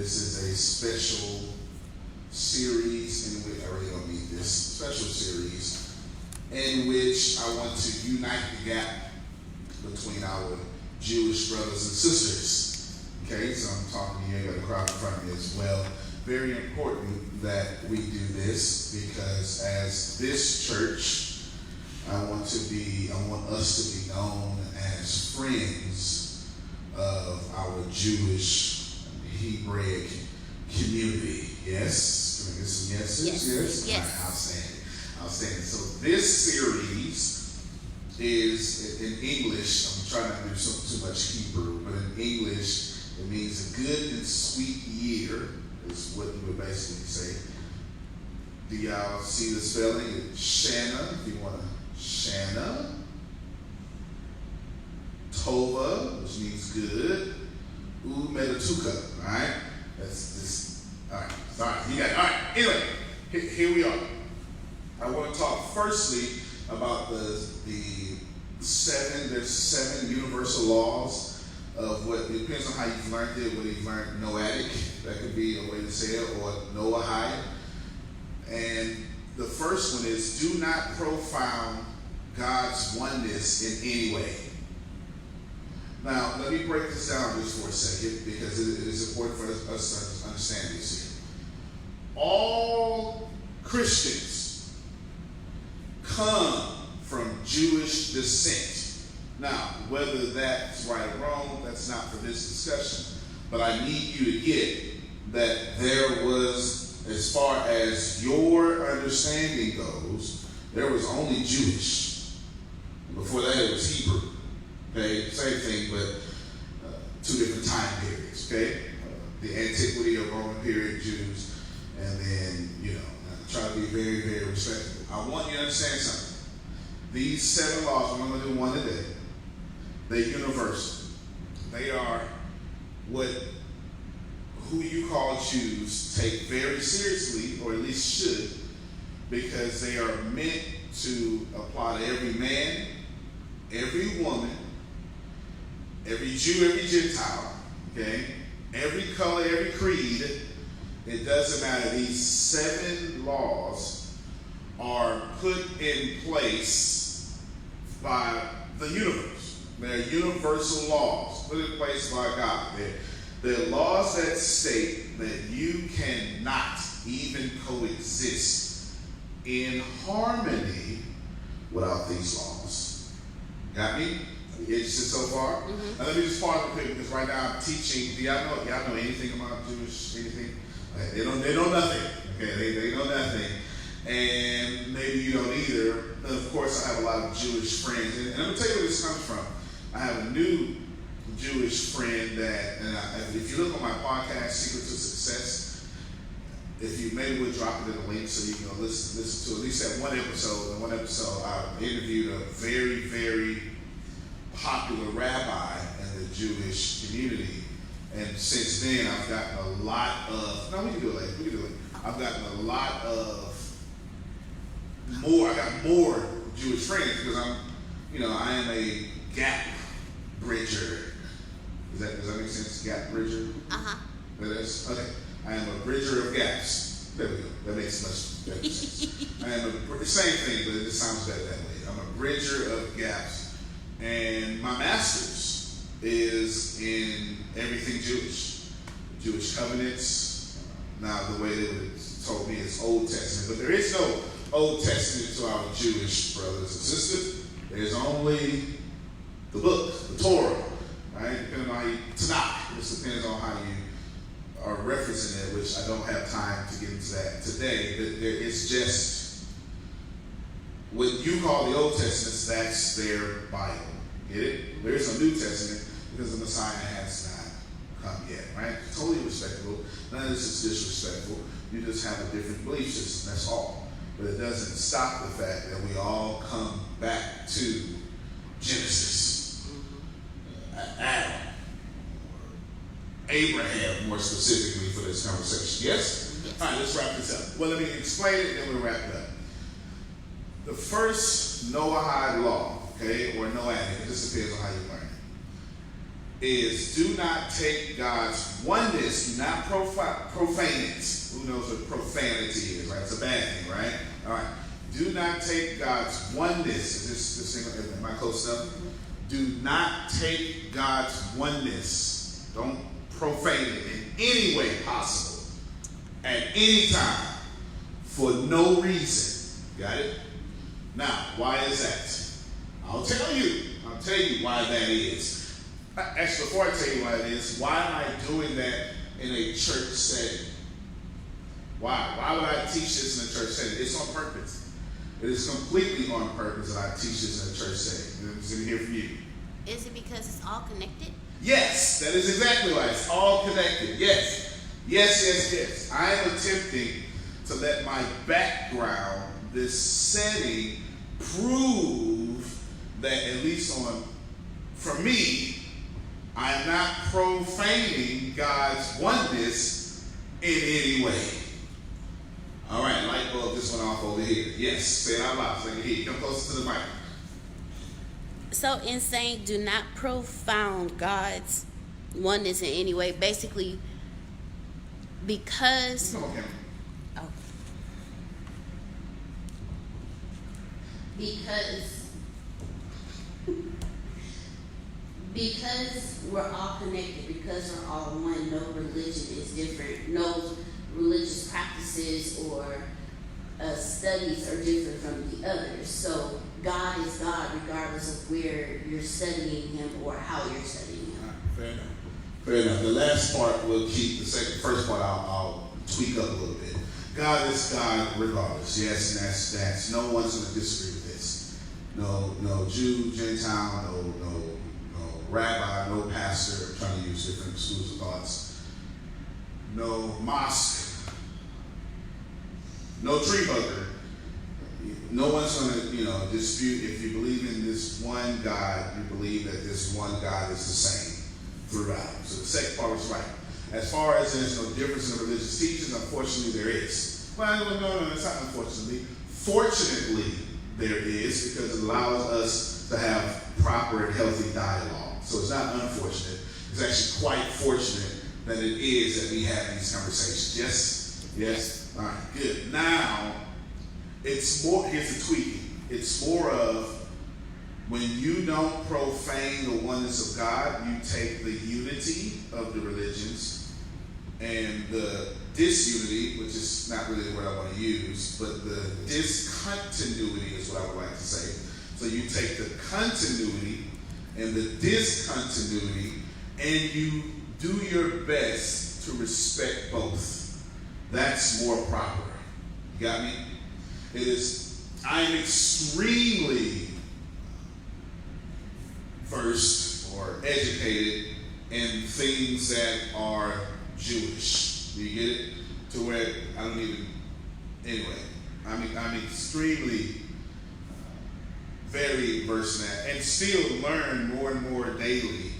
This is a special series in which I really don't need this special series in which I want to unite the gap between our Jewish brothers and sisters. Okay, so I'm talking to you, I got a crowd in front of me as well. Very important that we do this because as this church, I want us to be known as friends of our Jewish Hebraic community. Yes? Can I get some yeses? Yes. All right, outstanding. So this series is in English. I'm trying not to do too much Hebrew, but in English it means a good and sweet year is what you would basically say. Do y'all see the spelling? It's Shana, if you want to. Shana. Tova, which means good. Umetuka, all right? That's this. All right, sorry, you got it. All right, anyway, here we are. I want to talk firstly about there's seven universal laws of what, it depends on how you've learned it, whether you've learned Noahide, that could be a way to say it, or Noahide. And the first one is, do not profane God's oneness in any way. Now, let me break this down just for a second, because it is important for us to understand this here. All Christians come from Jewish descent. Now, whether that's right or wrong, that's not for this discussion. But I need you to get that there was, as far as your understanding goes, there was only Jewish. Before that, it was Hebrew. Okay, same thing, but two different time periods. Okay, the antiquity of Roman period Jews, and then try to be very, very respectful. I want you to understand something. These 7 laws, I'm going to do one today. They're universal. They are who you call Jews take very seriously, or at least should, because they are meant to apply to every man, every woman, every Jew, every Gentile, okay? Every color, every creed. It doesn't matter. These 7 laws are put in place by the universe. They're universal laws put in place by God. They're laws that state that you cannot even coexist in harmony without these laws. Got me? You interested so far? Mm-hmm. Now let me just pause a bit, because right now I'm teaching. Do y'all know anything about Jewish anything? They know nothing. Okay, they know nothing. And maybe you don't either. And of course, I have a lot of Jewish friends. And I'm going to tell you where this comes from. I have a new Jewish friend that, if you look on my podcast, Secret to Success, if you maybe we'll drop it in the link so you can listen to at least that one episode. In one episode, I interviewed a very, very popular rabbi in the Jewish community. And since then, I've gotten a lot of, no, we can do it later. I've gotten a lot of I got more Jewish friends because I am a gap bridger. Does that make sense? Gap bridger? Uh-huh. Okay. I am a bridger of gaps. There we go. That makes much better sense. I am the same thing, but it just sounds better that way. I'm a bridger of gaps. And my master's is in everything Jewish. Jewish covenants. Now, the way they would have told me is Old Testament. But there is no Old Testament to our Jewish brothers and sisters. There's only the book, the Torah, right? Depending on how you, Tanakh. This depends on how you are referencing it, which I don't have time to get into that today. But there is just what you call the Old Testament, that's their Bible. Get it? There is no New Testament because the Messiah has not come yet, right? Totally respectable. None of this is disrespectful. You just have a different belief system, that's all. But it doesn't stop the fact that we all come back to Genesis. Adam. Abraham, more specifically for this conversation. Yes? All right, let's wrap this up. Well, let me explain it, and then we'll wrap it up. The first Noahide law, okay, or Noahide, it just depends on how you learn is do not take God's oneness, do not profane it. Who knows what profanity is, right? It's a bad thing, right? All right. Do not take God's oneness. Is this am I close enough? Do not take God's oneness. Don't profane it in any way possible, at any time, for no reason. Got it? Now, why is that? I'll tell you why that is. Actually, before I tell you why it is, why am I doing that in a church setting? Why? Why would I teach this in a church setting? It's on purpose. It is completely on purpose that I teach this in a church setting. I'm just going to hear from you. Is it because it's all connected? Yes, that is exactly why. It's all connected. Yes. I am attempting to let my background, this setting, prove that at least for me, I'm not profaning God's oneness in any way. All right, light bulb just went off over here. Yes, say it out loud so I can hear you. Come closer to the mic. So in saying do not profound God's oneness in any way, basically because... Come on, Cameron. Oh. Because we're all connected, because we're all one, no religion is different, no religious practices or studies are different from the others. So God is God regardless of where you're studying Him or how you're studying Him. Fair enough. The last part we'll keep. First part I'll tweak up a little bit. God is God regardless. Yes, and that's no one's going to disagree with this. No Jew, Gentile, no rabbi, no pastor. I'm trying to use different schools of thoughts. No mosque, no tree hugger. No one's going to, dispute if you believe in this one God. You believe that this one God is the same throughout. So the second part was right. As far as there's no difference in religious teachings, unfortunately there is. Well, no, it's not unfortunately. Fortunately, there is, because it allows us to have proper and healthy dialogue. So it's not unfortunate. It's actually quite fortunate that it is that we have these conversations. Yes? All right, good. Now, it's more, here's the tweaking. It's more of when you don't profane the oneness of God, you take the unity of the religions and the disunity, which is not really the word I want to use, but the discontinuity is what I would like to say. So you take the continuity and the discontinuity and you do your best to respect both. That's more proper. You got me? I'm extremely versed or educated in things that are Jewish. Do you get it? To where I don't even, anyway, I'm extremely very versed in that and still learn more and more daily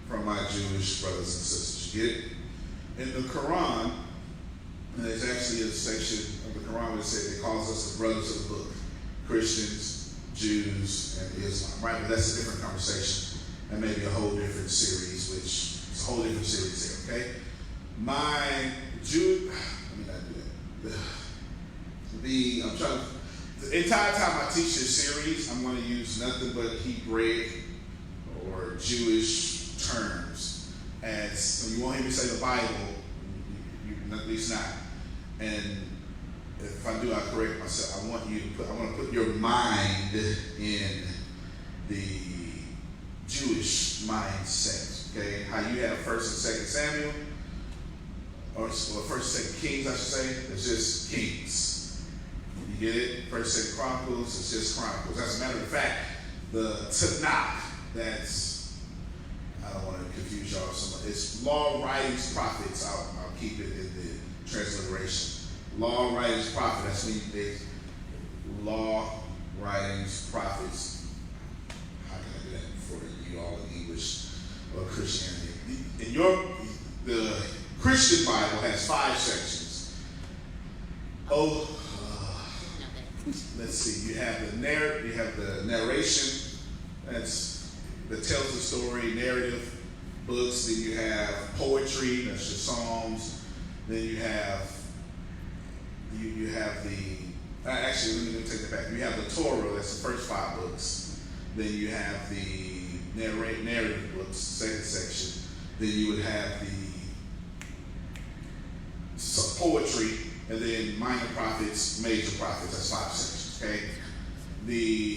from my Jewish brothers and sisters. You get it? In the Quran, there's actually a section of the Quran where it calls us the brothers of the book. Christians, Jews, and Islam. Right? But that's a different conversation. That may be a whole different series, which is a whole different series there, okay? Let me not do that. The entire time I teach this series, I'm going to use nothing but Hebraic or Jewish terms. As when you won't hear me say the Bible, you at least not. And if I do, I correct myself. I want to put your mind in the Jewish mindset. Okay, how you have 1st and 2nd Samuel, or 1st and 2nd Kings, I should say. It's just Kings. You get it? 1st and 2nd Chronicles. It's just Chronicles. As a matter of fact, the Tanakh. I don't want to confuse y'all so much. It's law, writings, prophets. I'll keep it in the transliteration. Law, writings, prophet. That's when they law, writings, prophets. How can I do that for you all in English or Christianity? The Christian Bible has 5 sections. Let's see. You have the narration that tells the story, narrative. books. Then you have poetry, that's your Psalms. Then you have the, actually, let me take that back. You have the Torah, that's the first 5 books. Then you have the narrative books, second section. Then you would have the poetry, and then minor prophets, major prophets. That's 5 sections. Okay.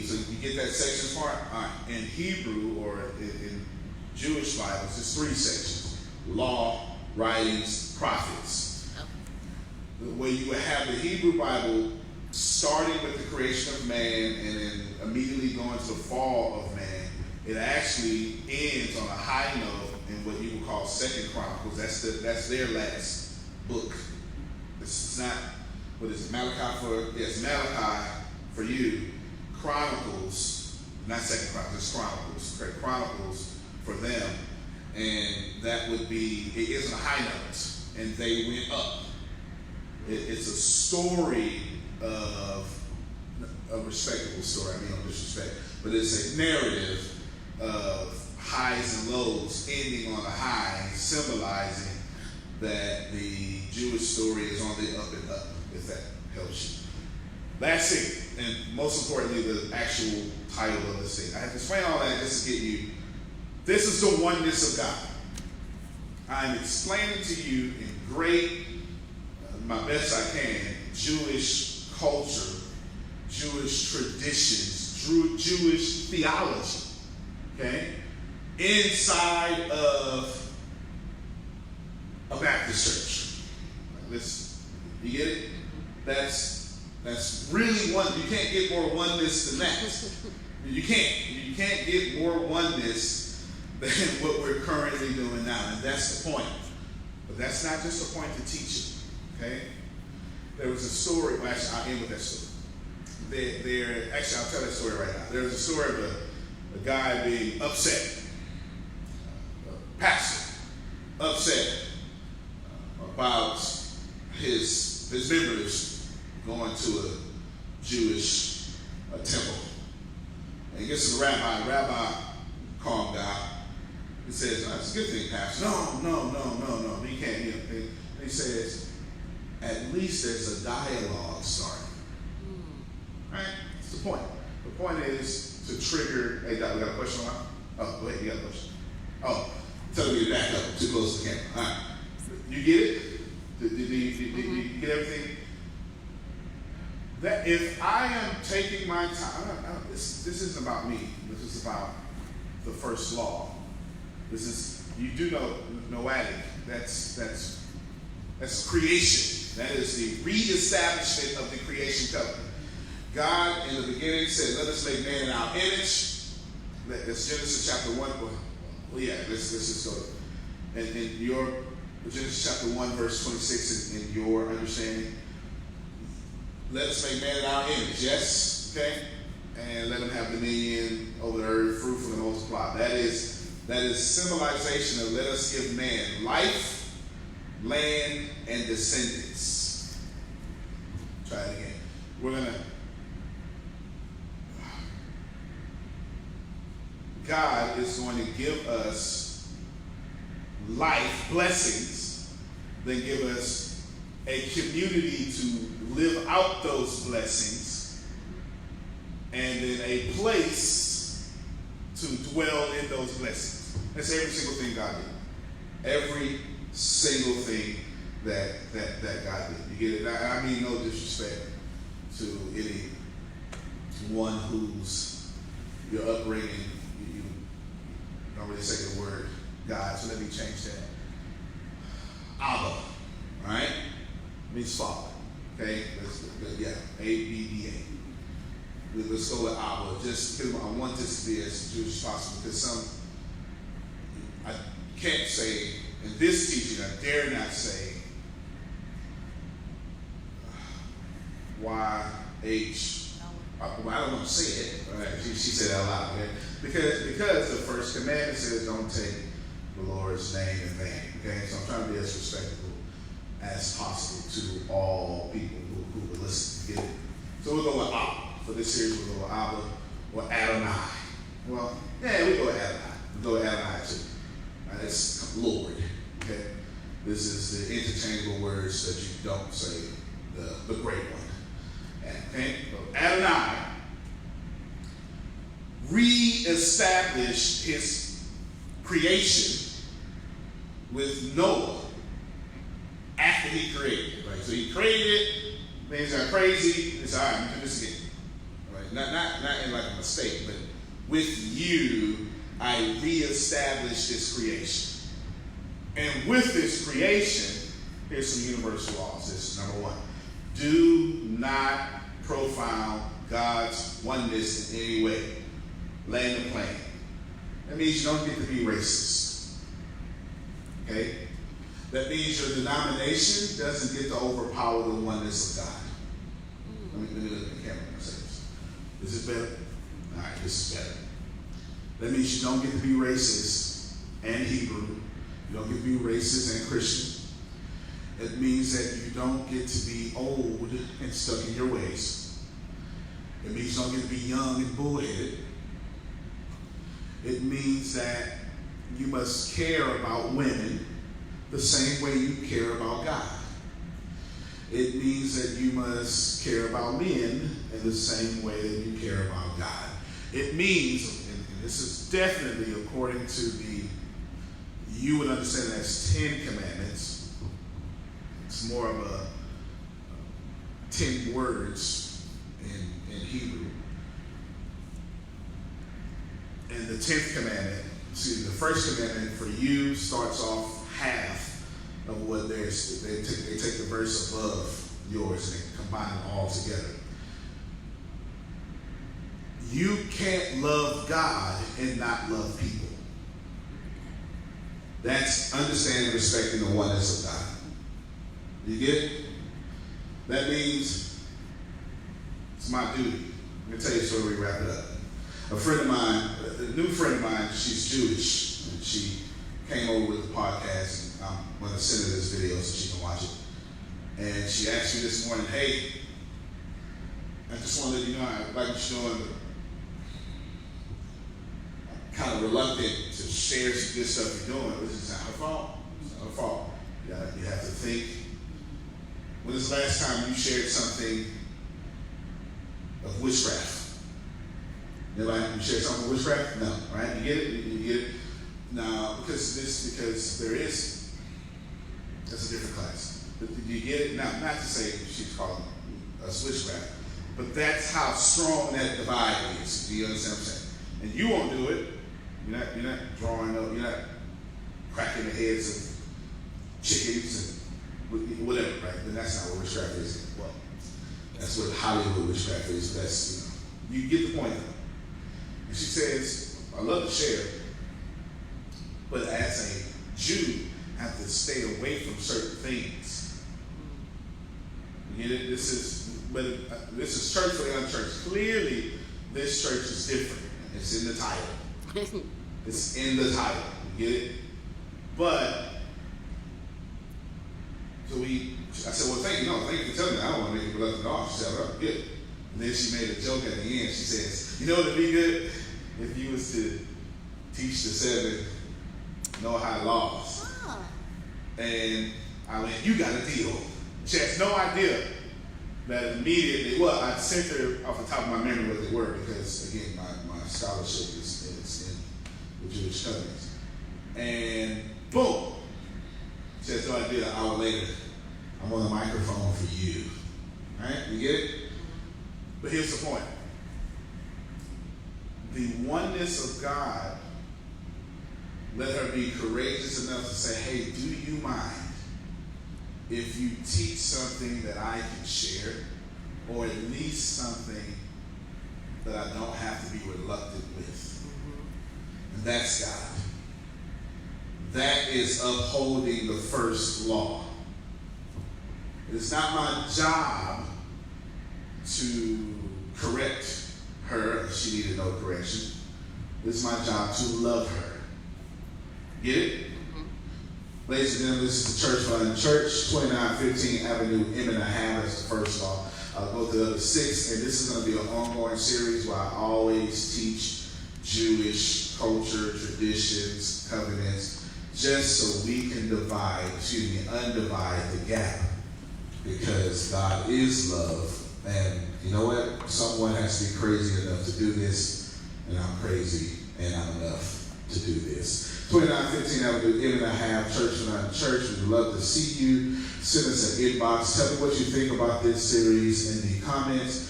So you get that section part. All right. In Hebrew or in Jewish Bibles, it's 3 sections: law, writings, prophets. Where you would have the Hebrew Bible starting with the creation of man and then immediately going to the fall of man. It actually ends on a high note in what you would call Second Chronicles. That's their last book. This is not, what is it, Malachi Malachi for you. Chronicles, not Second Chronicles, it's Chronicles. Correct? Chronicles for them. And that would be, it isn't a high note. And they went up. It's a story of a respectable story. I mean, no disrespect. But it's a narrative of highs and lows, ending on a high, symbolizing that the Jewish story is on the up and up, if that helps you. That's it. And most importantly, the actual title of this thing. I have to explain all that just to get you. This is the oneness of God. I'm explaining to you in great, my best I can, Jewish culture, Jewish traditions, Jewish theology. Okay? Inside of a Baptist church. Listen, you get it? That's really one. You can't get more oneness than that. You can't. You can't get more oneness than what we're currently doing now. And that's the point. But that's not just a point to teach it. Okay? There was a story. Well, actually, I'll end with that story. Actually, I'll tell that story right now. There was a story of a guy being upset. A pastor upset about his members going to a Jewish temple. And he gets to the rabbi. The rabbi calmed down. He says, "That's a good thing, Pastor." No. He can't. And he says, "At least there's a dialogue starting." Right? That's the point. The point is to trigger. Hey, Doc, we got a question on? Oh, go ahead. You got a question? Oh, tell me to back up. Too close to the camera. All right. You get it? Did you get everything? That if I am taking my time, this isn't about me. This is about the first law. This is, you do know Noahide. That's creation. That is the reestablishment of the creation covenant. God in the beginning said, "Let us make man in our image." That's Genesis chapter 1. Well, yeah, let's just go. And in your Genesis chapter 1, verse 26, in your understanding, let us make man in our image. Yes, okay, and let him have dominion over the earth, fruitful and multiply. That is symbolization of let us give man life, land, and descendants. Try it again. We're gonna. God is going to give us life, blessings, then give us a community to live out those blessings, and then a place to dwell in those blessings. That's every single thing God did. Every single thing that God did. You get it? I mean no disrespect to anyone who's your upbringing. I don't really say the word God, so let me change that. Abba, right? Means Father. Okay? A-B-B-A. Let's go with Abba, just because I want this to be as Jewish as possible, because I can't say, in this teaching, I dare not say, Y-H. I don't want to say it. Right? She said it out loud. Okay? Because the first commandment says don't take the Lord's name in vain. Okay? So I'm trying to be as respectful as possible to all people who will listen. Get it? So we'll go with Abba. For this series, we'll go with Abba or Adonai. Well, yeah, we go with Adonai. We'll go with Adonai too. That's Lord. Okay? This is the interchangeable words that you don't say, the great one. Okay? So Adonai reestablished his creation with Noah after he created it. Right? So he created it, things got crazy, it's all right, I'm going to do this again. Right? Not in like a mistake, but with you, I reestablished this creation. And with this creation, here's some universal laws. This is number one. Do not profane God's oneness in any way. Land the plane. That means you don't get to be racist. Okay? That means your denomination doesn't get to overpower the oneness of God. Let me look at the camera and say this. Is this better? All right, this is better. That means you don't get to be racist and Hebrew. You don't get to be racist and Christian. It means that you don't get to be old and stuck in your ways. It means you don't get to be young and bullheaded. It means that you must care about women the same way you care about God. It means that you must care about men in the same way that you care about God. It means, and this is definitely according to you would understand it as 10 commandments. It's more of a 10 words in Hebrew. And the 10th commandment, the first commandment for you starts off half of what there's. They take the verse above yours and they combine them all together. You can't love God and not love people. That's understanding and respecting the oneness of God. You get it? That means it's my duty. I'm going to tell you a story, we wrap it up. A friend of mine, a new friend of mine, she's Jewish, and she came over with the podcast, and I'm going to send her this video so she can watch it. And she asked me this morning, hey, I just want to let you know, I like what you're doing, but kind of reluctant to share some good stuff you're doing. This is not her fault. It's not her fault. You have to think, when is the last time you shared something of witchcraft? Anybody, you share something with witchcraft? No, right? You get it? You get it? Now, because there is, that's a different class. But do you get it? Now, not to say she's calling us witchcraft, but that's how strong that divide is. Do you understand what I'm saying? And you won't do it. You're not drawing up, you're not cracking the heads of chickens and whatever, right? Then that's not what witchcraft is. Well, that's what Hollywood witchcraft is. That's, you get the point of it. And she says, I love to share, but as a Jew, I have to stay away from certain things. You get it? This is church for the unchurched. Clearly, this church is different. It's in the title. It's in the title. You get it? But, I said, well, thank you for telling me. I don't want to make you reluctant off. She said, oh, good. And then she made a joke at the end. She says, you know what would be good? If you was to teach the 7 Noahide laws. Oh. And I went, you got a deal. She has no idea that immediately, well, I sent her off the top of my memory what they were because, again, my scholarship is in the Jewish covenants. And boom, she has no idea, an hour later, I'm on the microphone for you. All right, you get it? But here's the point. The oneness of God, let her be courageous enough to say, hey, do you mind if you teach something that I can share, or at least something that I don't have to be reluctant with? And that's God. That is upholding the first law. It's not my job to correct her if she needed no correction. It's my job to love her. Get it? Mm-hmm. Ladies and gentlemen, this is the Church Fund Church, 2915 Avenue, M&A. That's the first law. I'll go to the other 6, and this is going to be an ongoing series where I always teach Jewish culture, traditions, covenants, just so we can undivide the gap. Because God is love. And you know what? Someone has to be crazy enough to do this, and I'm crazy and I'm enough to do this. 2915 Avenue, in and a half, Church United Church. We'd love to see you. Send us an inbox. Tell me what you think about this series in the comments.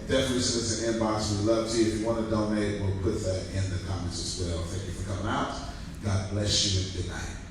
Definitely send us an inbox. We'd love to. If you want to donate, we'll put that in the comments as well. Thank you for coming out. God bless you and good night.